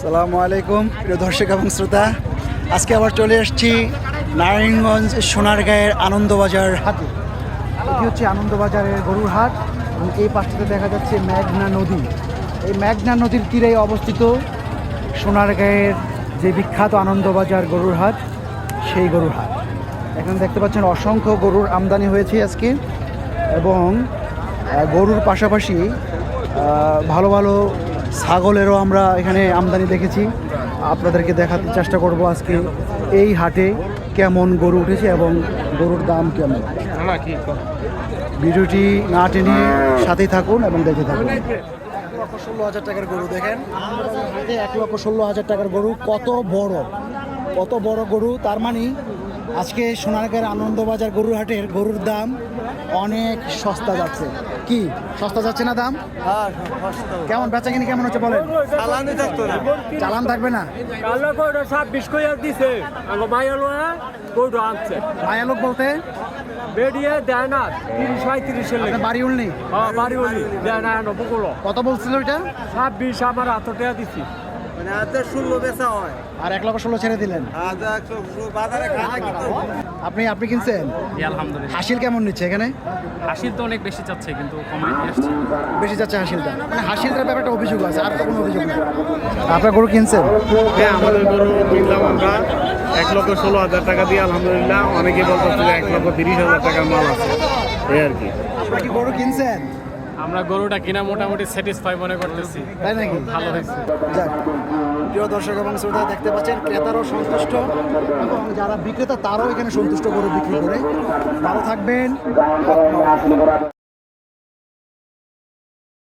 আসসালামু আলাইকুম প্রিয় দর্শক এবং শ্রোতা, আজকে আবার চলে এসেছি নারায়ণগঞ্জ সোনারগাঁয়ের আনন্দবাজার হাটে। এটি হচ্ছে আনন্দবাজারের গরুর হাট এবং এই পাশটাতে দেখা যাচ্ছে মেঘনা নদী। এই মেঘনা নদীর তীরেই অবস্থিত সোনারগাঁয়ের যে বিখ্যাত আনন্দবাজার গরুর হাট, সেই গরুর হাট। এখানে দেখতে পাচ্ছেন অসংখ্য গরুর আমদানি হয়েছে আজকে, এবং গরুর পাশাপাশি ভালো ভালো ছাগলেরও আমরা এখানে আমদানি দেখেছি। আপনাদেরকে দেখাতে চেষ্টা করব আজকে এই হাটে কেমন গরু উঠেছে এবং গরুর দাম কেমন। ভিডিওটি না টেনে সাথেই থাকুন এবং দেখতে থাকুন। 1,16,000 টাকার গরু দেখেন, হাটে 1,16,000 টাকার গরু। কত বড় গরু! তার মানে আজকে সোনারগাঁয়ের আনন্দবাজার গরুর হাটের গরুর দাম অনেক সস্তা যাচ্ছে। কি সস্তা যাচ্ছে না দাম? কেমন বেচাকিনি কেমন হচ্ছে বলেন? চালান থাকবে না? মায়ালোক বলতে বাড়ি উলনি? কত বলছিল এটা? 26 আমার হাতটা দিচ্ছি। আর 1,16,000 ছেড়ে দিলেন। আপনি কিনছেন? আলহামদুলিল্লাহ। হাসিল কেমন নিচ্ছে এখানে? হাসিল তো অনেক বেশি চাচ্ছে, কিন্তু কমাই আসছে। বেশি যাচ্ছে হাসিলটা, মানে হাসিলটার ব্যাপারটা অভিযোগ আছে, আর তো কোনো অভিযোগ নেই। আপনার গরু কিনছেন? হ্যাঁ, আমাদের গরু কিনলাম আমরা 1,16,000 টাকা দিয়ে। আলহামদুলিল্লাহ, অনেকে বলতেছে 1,30,000 টাকার মাল আছে, এই আর কি। আপনার কি গরু কিনছেন? আমরা গরুটা কিনা মোটামুটি স্যাটিসফাই মনে করতেছি। তাই নাকি? ভালো হয়েছে। যাক, প্রিয় দর্শক এবং শ্রোতা, দেখতে পাচ্ছেন ক্রেতারও সন্তুষ্ট এবং যারা বিক্রেতা তারাও এখানে সন্তুষ্ট গরু বিক্রি করে। ভালো থাকবেন।